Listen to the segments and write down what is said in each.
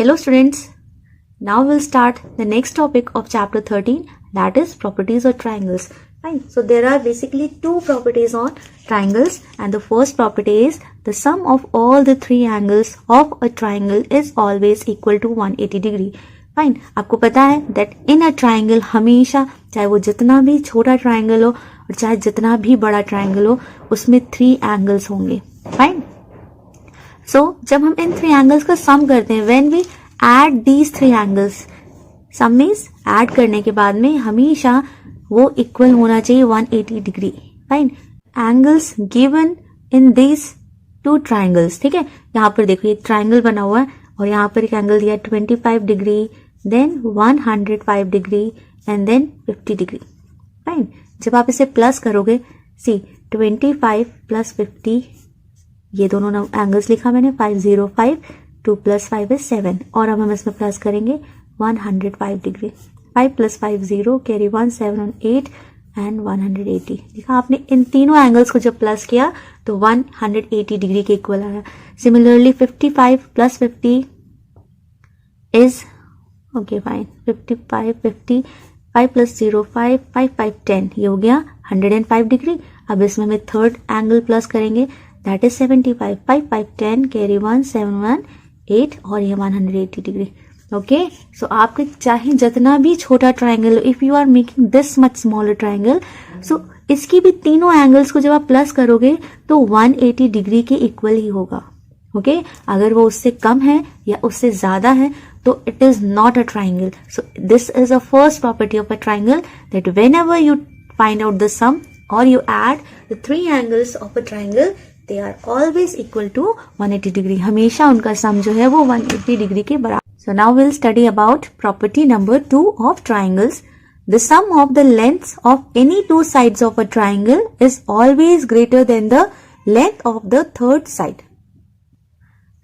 Hello students, now we'll start the next topic of chapter 13, that is properties of triangles. Fine. So there are basically two properties on triangles, and the first property is the sum of all the three angles of a triangle is always equal to 180 degree. Fine, आपको पता है that in a triangle हमेशा चाहे वो जितना भी छोटा triangle हो और चाहे जितना भी बड़ा ट्राइंगल हो उसमें थ्री एंगल्स होंगे. फाइन. सो जब हम इन थ्री एंगल्स का सम करते हैं, when we add these three angles, sum means add करने के बाद में हमेशा वो इक्वल होना चाहिए 180 degree. Fine. Angles given in these two triangles. ठीक है, यहाँ पर देखो ये ट्राइंगल बना हुआ है और यहाँ पर एक एंगल दिया 25 degree, then 105 degree and then 50 degree. Fine. जब आप इसे प्लस करोगे, सी 25 प्लस 50, ये दोनों एंगल्स लिखा मैंने 505, 2 + 5 is 7, और अब हम इसमें प्लस करेंगे 105 डिग्री. 5 + 5 0, carry 1, 7 on 8 and 180. देखा आपने, इन तीनों एंगल्स को जब प्लस किया तो 180 डिग्री के इक्वल आया. Similarly 55 + 50 is okay fine. 55 50, 5 + 0 5, 5 5 10, ये हो गया 105 डिग्री. अब इसमें हमें थर्ड एंगल प्लस करेंगे, दैट इज 75. 5 5 10, कैरी 1, 7 1 8, और ये 180 डिग्री. ओके, सो आपके चाहे जितना भी छोटा triangle, if you are making this much smaller triangle, so इसकी भी तीनों एंगल्स को जब आप प्लस करोगे तो 180 डिग्री के इक्वल ही होगा. ओके, अगर वो उससे कम है या उससे ज्यादा है तो it is not a triangle. So this is a first property of a triangle, that whenever you find out the sum और you add the three angles of a triangle, they are always equal to 180 degree. हमेशा उनका सम जो है वो 180 degree के बराबर. So now we'll study about property number 2 of triangles. The sum of the lengths of any two sides of a triangle is always greater than the length of the third side.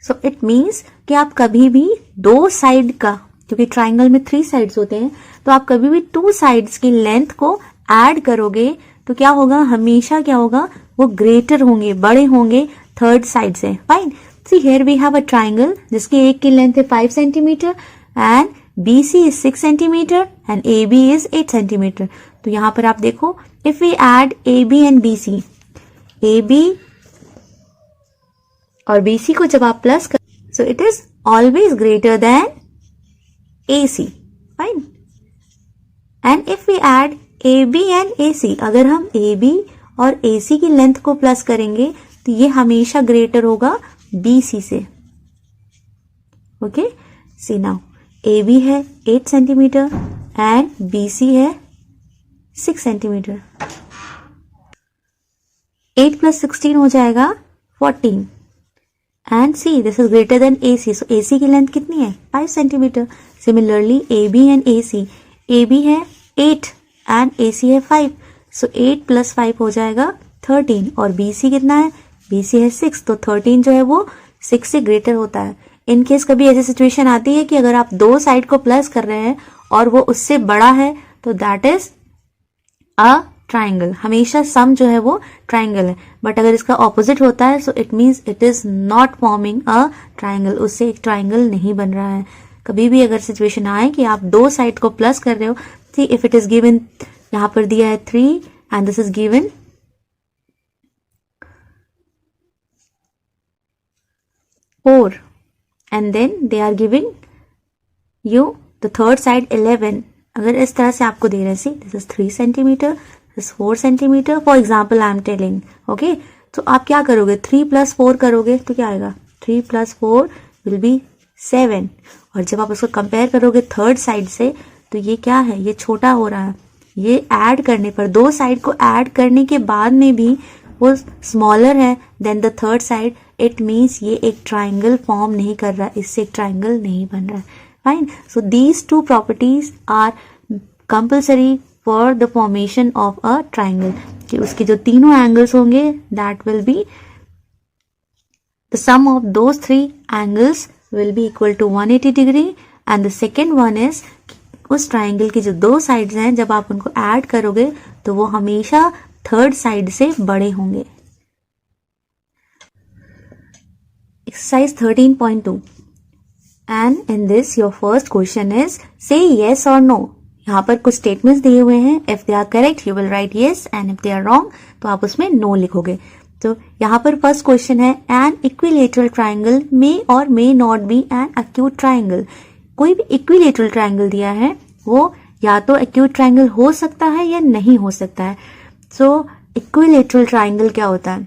So it means कि आप कभी भी दो side का, क्योंकि triangle में 3 sides होते हैं, तो आप कभी भी 2 साइड्स की लेंथ को ऐड करोगे तो क्या होगा, हमेशा क्या होगा, वो ग्रेटर होंगे, बड़े होंगे थर्ड साइड से. Fine. See here we have a triangle जिसकी एक की लेंथ है 5 centimetre and BC is 6 centimetre and AB is 8 centimetre. तो यहाँ पर आप देखो, if we add AB and BC, AB और BC को जब आप प्लस कर, so it is always greater than AC. Fine. And if we add AB and AC, अगर हम AB और AC की लेंथ को प्लस करेंगे तो ये हमेशा ग्रेटर होगा BC से. ओके, सी नाउ AB है 8 सेंटीमीटर एंड BC है 6 सेंटीमीटर. 8 + 16 हो जाएगा 14 and see this is greater than AC. So AC की लेंथ कितनी है, 5 centimetre. Similarly AB and AC, AB है 8 एंड AC है 5, सो 8 + 5 हो जाएगा 13, और BC कितना है, BC है 6, तो 13 जो है वो 6 से ग्रेटर होता है. इन केस कभी ऐसी सिचुएशन आती है कि अगर आप दो साइड को प्लस कर रहे हैं और वो उससे बड़ा है तो दैट इज अ ट्राइंगल. हमेशा सम जो है वो ट्राइंगल है. बट अगर इसका ऑपोजिट होता है so it means it is not forming a triangle, उससे एक ट्राइंगल नहीं बन रहा है. कभी भी अगर सिचुएशन आए कि आप दो साइड को प्लस कर रहे हो, see if it is given, यहाँ पर दिया है 3 and this is given 4 and then they are giving you the third side 11. अगर इस तरह से आपको दे रहे हैं, see this is 3 centimetre, this is 4 centimetre, for example I am telling. Okay, तो आप क्या करोगे, 3 + 4 करोगे तो क्या आएगा, 3 + 4 विल बी 7. और जब आप उसको कंपेयर करोगे थर्ड साइड से तो ये क्या है, ये छोटा हो रहा है. ये ऐड करने पर, दो साइड को ऐड करने के बाद में भी वो स्मॉलर है than the third side. It means ये एक ट्राइंगल फॉर्म नहीं कर रहा, इससे एक ट्राइंगल नहीं बन रहा. Fine. So these two properties are compulsory for the formation of a triangle. कि उसके जो तीनों एंगल्स होंगे that will be the sum of those 3 angles will be equal to 180 degree. And the second one is, उस triangle की जो दो sides हैं जब आप उनको ऐड करोगे तो वो हमेशा थर्ड साइड से बड़े होंगे. Exercise 13.2. And in this your first question is say yes और नो। यहाँ पर कुछ स्टेटमेंट्स दिए हुए हैं, if they are correct you will write yes and if they are wrong तो आप उसमें नो लिखोगे। तो यहाँ पर फर्स्ट क्वेश्चन है एन इक्विलेटरल ट्राइंगल मे और may not be an acute triangle. कोई भी इक्विलेटरल ट्राइंगल दिया है वो या तो एक्यूट ट्राइंगल हो सकता है या नहीं हो सकता है। सो इक्विलेटरल ट्राइंगल क्या होता है?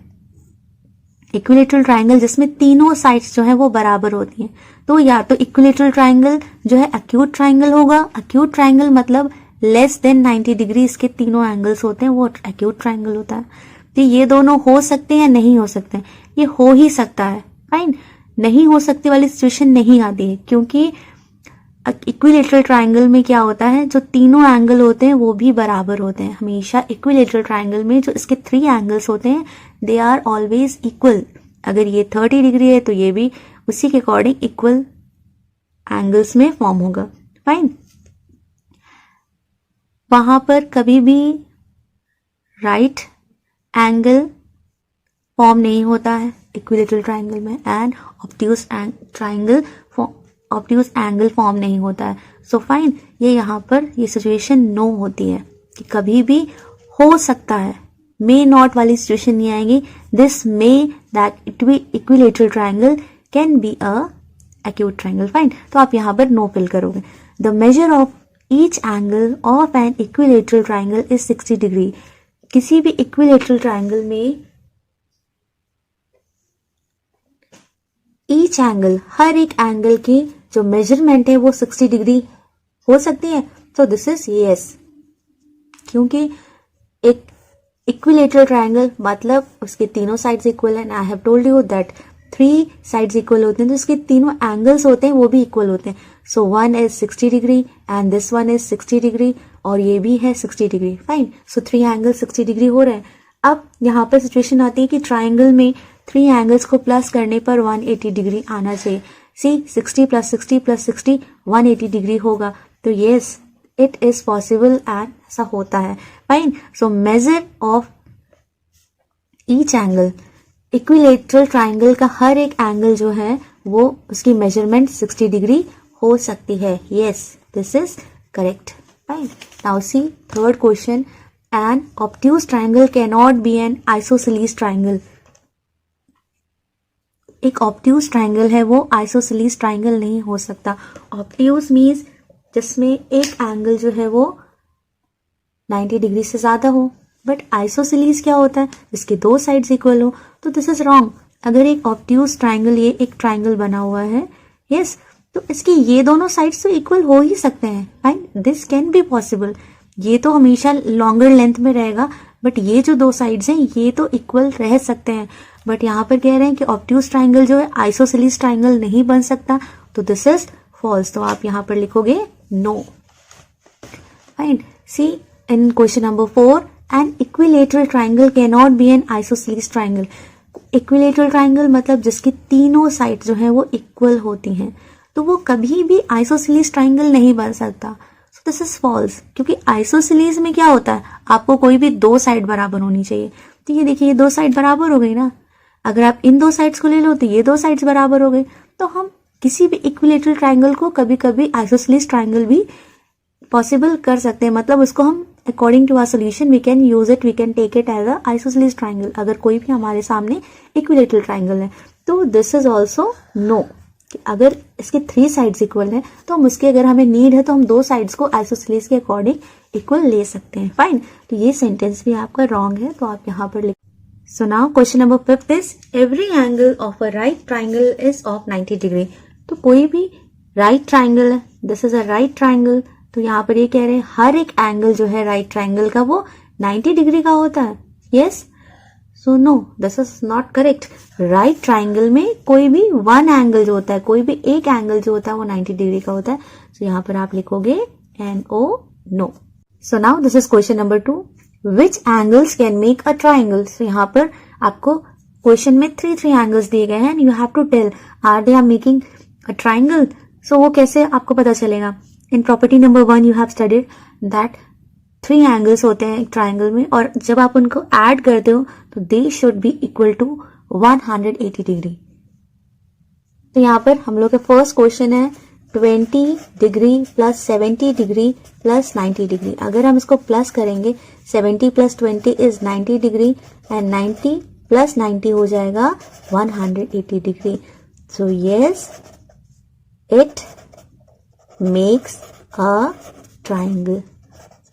इक्विलेटरल ट्राइंगल जिसमें तीनों साइड्स जो है वो बराबर होती हैं, तो या तो इक्विलेटरल ट्राइंगल जो है एक्यूट ट्राइंगल होगा। एक्यूट ट्राइंगल मतलब लेस देन 90 डिग्री इसके तीनों एंगल्स होते हैं, वो एक्यूट ट्राइंगल होता है। तो ये दोनों हो सकते हैं या नहीं हो सकते हैं? ये हो ही सकता है, फाइन। नहीं हो सकते वाली सिचुएशन नहीं आती है, क्योंकि इक्विलेटरल ट्राइंगल में क्या होता है, जो तीनों एंगल होते हैं वो भी बराबर होते हैं। हमेशा इक्विलेटरल ट्राइंगल में जो इसके 3 एंगल्स होते हैं दे आर ऑलवेज इक्वल। अगर ये 30 डिग्री है तो ये भी उसी के अकॉर्डिंग इक्वल एंगल्स में फॉर्म होगा, फाइन। वहां पर कभी भी राइट एंगल फॉर्म नहीं होता है इक्विलेटरल ट्राइंगल में, एंड ऑब्ट्यूज एंगल फॉर्म नहीं होता है। सो फाइन, ये यहाँ पर ये सिचुएशन नो होती है कि कभी भी हो सकता है। मे नॉट वाली सिचुएशन नहीं आएगी। This may that equilateral triangle can be a acute triangle, fine. तो आप यहाँ पर नो फिल करोगे। The measure of each angle of N equilateral triangle is 60 degree. किसी भी इक्विलेटरल ट्राइंगल में ईच एंगल, हर एक एंगल की जो मेजरमेंट है वो 60 डिग्री हो सकती है। सो दिस इज यस, क्योंकि एक इक्विलेटरल ट्राइंगल मतलब उसके तीनों साइड्स इक्वल है। I have told you that 3 sides equal होते हैं, तो उसके तीनों एंगल्स होते हैं वो भी इक्वल होते हैं। So one is 60 degree and this one is 60 degree और ये भी है 60 डिग्री, फाइन। सो 3 एंगल 60 डिग्री हो रहे हैं। अब यहाँ पर सिचुएशन आती है कि ट्राइंगल में 3 एंगल्स को प्लस करने पर 180 डिग्री आना चाहिए। सी 60 + 60 + 60 180 डिग्री होगा। तो yes it is possible and ऐसा होता है, fine. So measure of each angle, equilateral triangle का हर एक एंगल जो है वो उसकी मेजरमेंट 60 डिग्री हो सकती है। Yes this is correct, fine. Now see third question, an obtuse triangle can not be an isosceles triangle. एक ऑब्ट्यूज ट्राइंगल है वो आइसोसेलेस ट्राइंगल नहीं हो सकता। ऑब्ट्यूज मीन्स जिसमें एक एंगल जो है वो 90 डिग्री से ज्यादा हो, बट आइसोसेलेस क्या होता है, जिसके 2 साइड्स इक्वल हो। तो दिस इज रॉन्ग। अगर एक ऑब्ट्यूज ट्राइंगल, ये एक ट्राइंगल बना हुआ है, यस, तो इसके ये दोनों साइड्स तो इक्वल हो ही सकते हैं, fine, this can be possible. ये तो हमेशा लॉन्गर लेंथ में रहेगा, बट ये जो 2 साइड्स हैं ये तो इक्वल रह सकते हैं। बट यहाँ पर कह रहे हैं कि ऑब्ट्यूज ट्राइंगल जो है आइसोसेलेस ट्राइंगल नहीं बन सकता, तो दिस इज फॉल्स। तो आप यहाँ पर लिखोगे no, fine. See in question number 4, an equilateral triangle can not be an isosceles triangle. Equilateral triangle मतलब जिसकी तीनों साइड जो है वो इक्वल होती हैं, तो वो कभी भी आइसोसेलेस ट्राइंगल नहीं बन सकता। सो दिस इज फॉल्स, क्योंकि आइसोसेलेस में क्या होता है, आपको कोई भी 2 साइड बराबर होनी चाहिए। तो ये देखिए, ये 2 साइड बराबर हो गई ना। अगर आप इन 2 साइड्स को ले लो तो ये 2 साइड्स बराबर हो गए। तो हम किसी भी इक्विलेटरल ट्राइंगल को कभी कभी आइसोसेलेस ट्राइंगल भी पॉसिबल कर सकते हैं। मतलब उसको हम according to our solution we can use it, we can take it as a isosceles triangle. अगर कोई भी हमारे सामने इक्विलेटरल ट्राइंगल है, तो दिस इज ऑल्सो नो। अगर इसके 3 साइड्स इक्वल हैं तो हम उसके, अगर हमें नीड है तो हम 2 साइड्स को आइसोसेलेस के अकॉर्डिंग इक्वल ले सकते हैं, फाइन। तो ये सेंटेंस भी आपका रॉन्ग है, तो आप यहाँ पर लिख। So now question number 5 is every angle of a right triangle is of 90 degree. तो कोई भी राइट ट्राइंगल है, this is a right triangle, तो यहाँ पर ये कह रहे हैं हर एक एंगल जो है राइट ट्राइंगल का वो 90 डिग्री का होता है। Yes, so no this is not correct. Right triangle में कोई भी 1 एंगल जो होता है, कोई भी एक एंगल जो होता है वो 90 डिग्री का होता है। सो यहाँ पर आप लिखोगे NO, no. So now this is question number 2, which angles can make a triangle. So यहाँ पर आपको क्वेश्चन में 3 एंगल्स दिए गए हैं, you have to tell are they are making a triangle. So वो कैसे आपको पता चलेगा। In property number 1 you have studied that 3 angles होते हैं एक ट्राइंगल में, और जब आप उनको ऐड करते हो तो they should be equal to 180 degree. तो यहाँ पर हम लोग का फर्स्ट क्वेश्चन है 20 degree plus 70 degree plus 90 degree. अगर हम इसको प्लस करेंगे 70 plus 20 is 90 degree and 90 plus 90 हो जाएगा 180 degree. So yes it makes a triangle.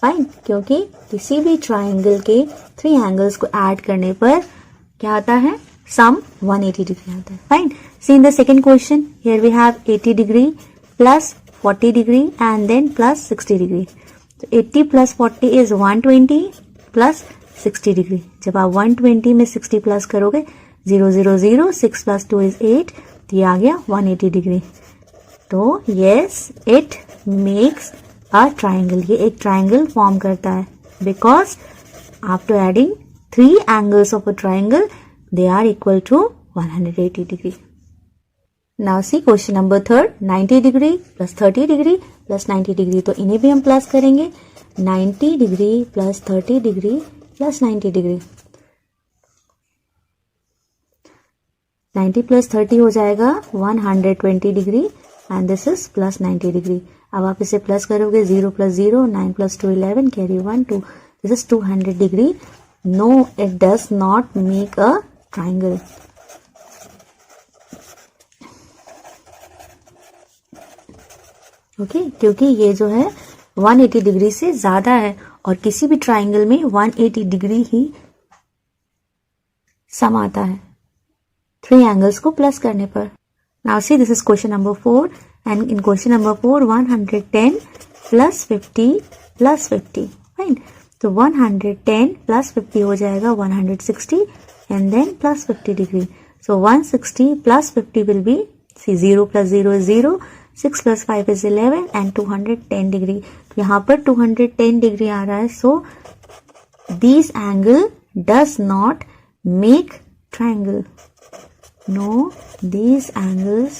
Fine, क्योंकि किसी भी ट्राइंगल के 3 एंगल्स को ऐड करने पर क्या आता है, सम 180 डिग्री आता है। Fine, see in the second question here we have 80 degree plus 40 degree and then plus 60 degree. तो 80 प्लस 40 इज 120 प्लस 60 डिग्री। जब आप 120 में 60 प्लस करोगे 0 0 0 6 प्लस 2 इज 8, तो ये आ गया 180 डिग्री। तो yes it makes a triangle, ये एक ट्राइंगल फॉर्म करता है because after adding 3 angles of a triangle they are equal to 180 degree. Now see question number 3, 90 degree plus 30 degree plus 90 degree। तो इन्हें भी हम प्लस करेंगे 90 degree plus 30 degree plus 90 degree. 90 plus 30 हो जाएगा 120 degree and this is plus 90 degree. अब आप इसे प्लस करोगे 0 plus 0 9 plus 2 11 carry 1 2, this is 200 degree. No, it does not make a triangle. Okay, क्योंकि ये जो है 180 डिग्री से ज्यादा है और किसी भी ट्राइंगल में 180 डिग्री ही सम आता है 3 एंगल्स को प्लस करने पर। Now see this is question number 4 and in question number 4 110 plus 50 plus 50। Fine, तो 110 प्लस 50 हो जाएगा 160 and then plus 50 degree. So 160 plus 50 will be, see 0 plus 0 is 0, 6 plus 5 is 11 and 210 degree. तो यहाँ पर 210 degree आ रहा है। So this angle does not make triangle. No, these angles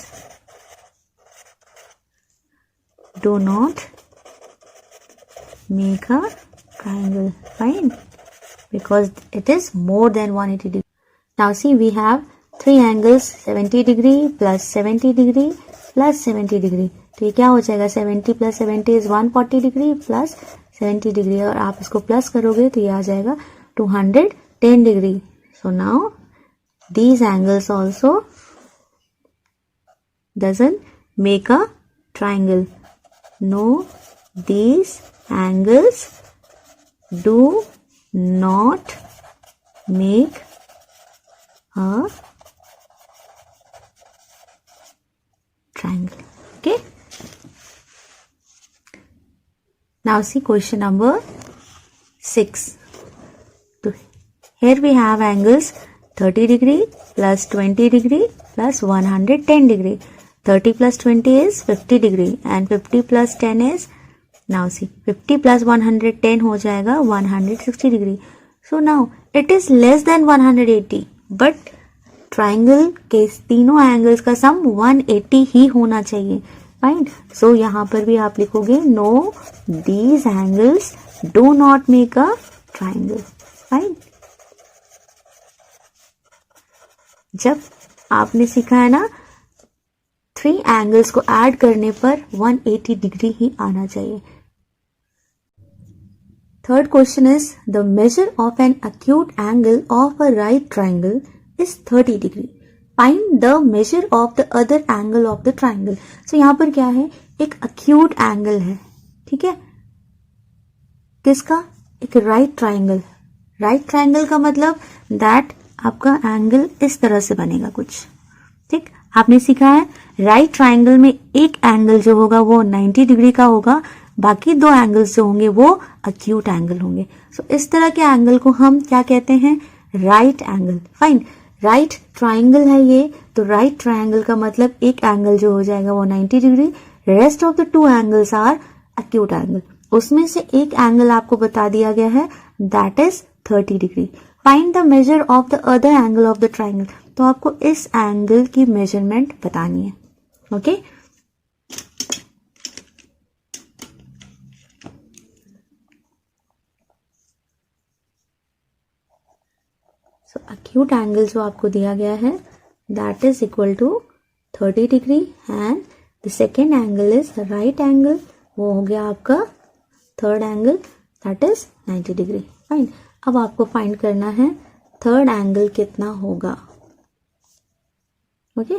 do not make a triangle. Fine, because it is more than 180 degree. Now see, we have three angles, 70 degree plus 70 degree plus 70 degree. तो ये क्या हो जाएगा, 70 plus 70 is 140 degree plus 70 degree, और आप इसको plus करोगे तो ये आ जाएगा 210 degree. So now these angles also doesn't make a triangle. No, these angles do not make a triangle. Okay. Now see question number 6. So here we have angles 30 degree plus 20 degree plus 110 degree. 30 plus 20 is 50 degree and 50 plus 10 is, now see, 50 plus 110 हो जाएगा 160 degree. So now it is less than 180, but triangle के तीनों angles का सम 180 ही होना चाहिए. Fine. सो यहाँ पर भी आप लिखोगे no, these angles do not make a triangle. Fine. जब आपने सीखा है ना 3 एंगल्स को ऐड करने पर 180 डिग्री ही आना चाहिए. Third question is the measure of an acute angle of a right triangle is 30 degree. Find the measure of the other angle of the triangle. So यहाँ पर क्या है, एक acute angle है. ठीक है, किसका, एक right triangle. Right triangle का मतलब that आपका एंगल इस तरह से बनेगा कुछ. ठीक, आपने सीखा है right triangle में एक एंगल जो होगा वो 90 डिग्री का होगा, बाकी 2 एंगल्स जो होंगे वो acute एंगल होंगे. So इस तरह के एंगल को हम क्या कहते हैं, right angle. Fine. Right triangle है ये, तो राइट ट्राइंगल का मतलब एक एंगल जो हो जाएगा वो 90 degree, rest of the 2 angles are acute angle. उसमें से एक एंगल आपको बता दिया गया है, that is 30 degree. Find the measure of the other angle of the triangle. तो आपको इस एंगल की मेजरमेंट बतानी है. ओके. सो एक्यूट एंगल जो आपको दिया गया है that is equal to 30 degree and the second angle is right angle, वो हो गया आपका third angle that is 90 degree. Fine. अब आपको फाइंड करना है थर्ड एंगल कितना होगा. Okay,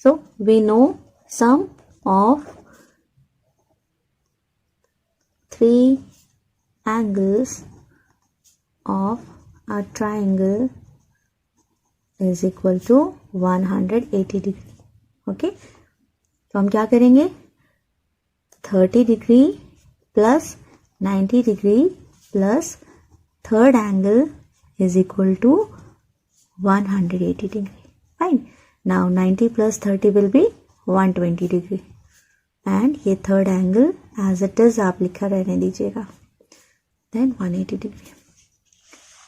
so we know sum of 3 angles of a triangle is equal to 180 degree. Okay, तो हम क्या करेंगे, 30 degree plus 90 degree plus third angle is equal to 180 degree. Fine. Now 90 plus 30 will be 120 degree and ये third angle as it is आप लिखा रहने दीजिएगा. Then 180 degree.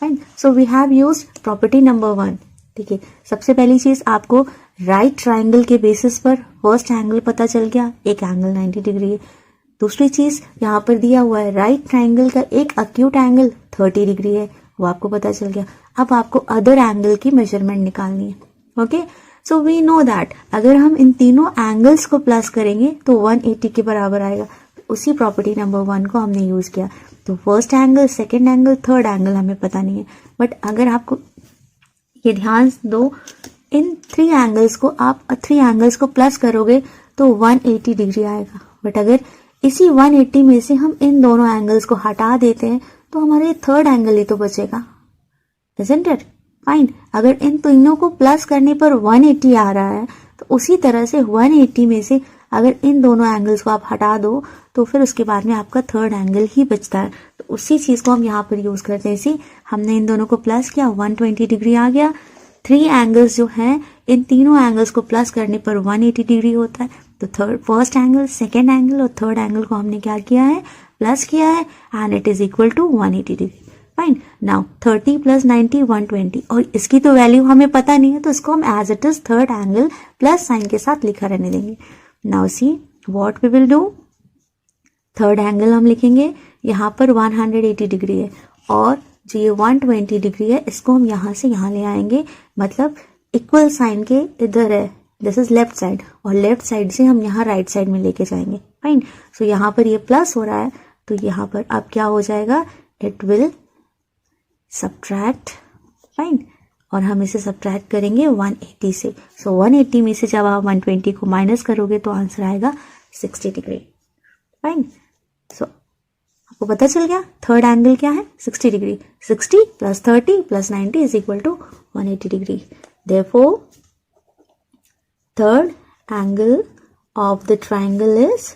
Fine. So we have used property number 1. ठीक है, सबसे पहली चीज आपको राइट ट्राइंगल के बेसिस पर फर्स्ट एंगल पता चल गया, एक एंगल 90 डिग्री है. दूसरी चीज यहाँ पर दिया हुआ है राइट ट्राइंगल का एक अक्यूट एंगल 30 डिग्री है, वो आपको पता चल गया. अब आपको अदर एंगल की मेजरमेंट निकालनी है. Okay, so we know that अगर हम इन तीनों एंगल्स को प्लस करेंगे तो 180 के बराबर आएगा. उसी प्रॉपर्टी नंबर 1 को हमने यूज किया. तो first angle, second angle, third angle हमें पता नहीं है, बट अगर आपको ये ध्यान दो, इन 3 एंगल्स को आप 3 एंगल्स को प्लस करोगे तो 180 डिग्री आएगा. बट अगर इसी 180 में से हम इन दोनों एंगल्स को हटा देते हैं तो हमारे थर्ड एंगल ही तो बचेगा. isn't it? फाइन. अगर इन तीनों को प्लस करने पर 180 आ रहा है तो उसी तरह से 180 में से अगर इन दोनों एंगल्स को आप हटा दो तो फिर उसके बाद में आपका थर्ड एंगल ही बचता है. तो उसी चीज को हम यहाँ पर यूज करते हैं. इसी हमने इन दोनों को प्लस किया, 120 डिग्री आ गया. 3 एंगल्स जो हैं इन तीनों एंगल्स को प्लस करने पर 180 डिग्री होता है. तो फर्स्ट एंगल, सेकेंड एंगल और थर्ड एंगल को हमने क्या किया है, प्लस किया है and it is equal to 180 degree. Fine. Now 30 plus 90 120 और इसकी तो वैल्यू हमें पता नहीं है तो इसको हम as it is third angle plus sign के साथ लिखा रहने देंगे. Now see what we will do. Third angle हम लिखेंगे, यहाँ पर 180 डिग्री है और जो ये 120 डिग्री है इसको हम यहाँ से यहाँ ले आएंगे, मतलब इक्वल साइन के इधर है, दिस इज लेफ्ट साइड और लेफ्ट साइड से हम यहाँ राइट साइड में लेके जाएंगे. फाइन. सो यहाँ पर ये प्लस हो रहा है तो यहाँ पर अब क्या हो जाएगा, इट विल सब्ट्रैक्ट. फाइन. और हम इसे सब्ट्रैक्ट करेंगे 180 से. सो 180 में से जब आप 120 को माइनस करोगे तो आंसर आएगा 60 डिग्री. फाइन. सो आपको पता चल गया थर्ड एंगल क्या है, 60 degree. 60 plus 30 plus 90 is equal to 180 degree. Therefore third angle of the triangle is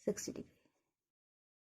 60 degree.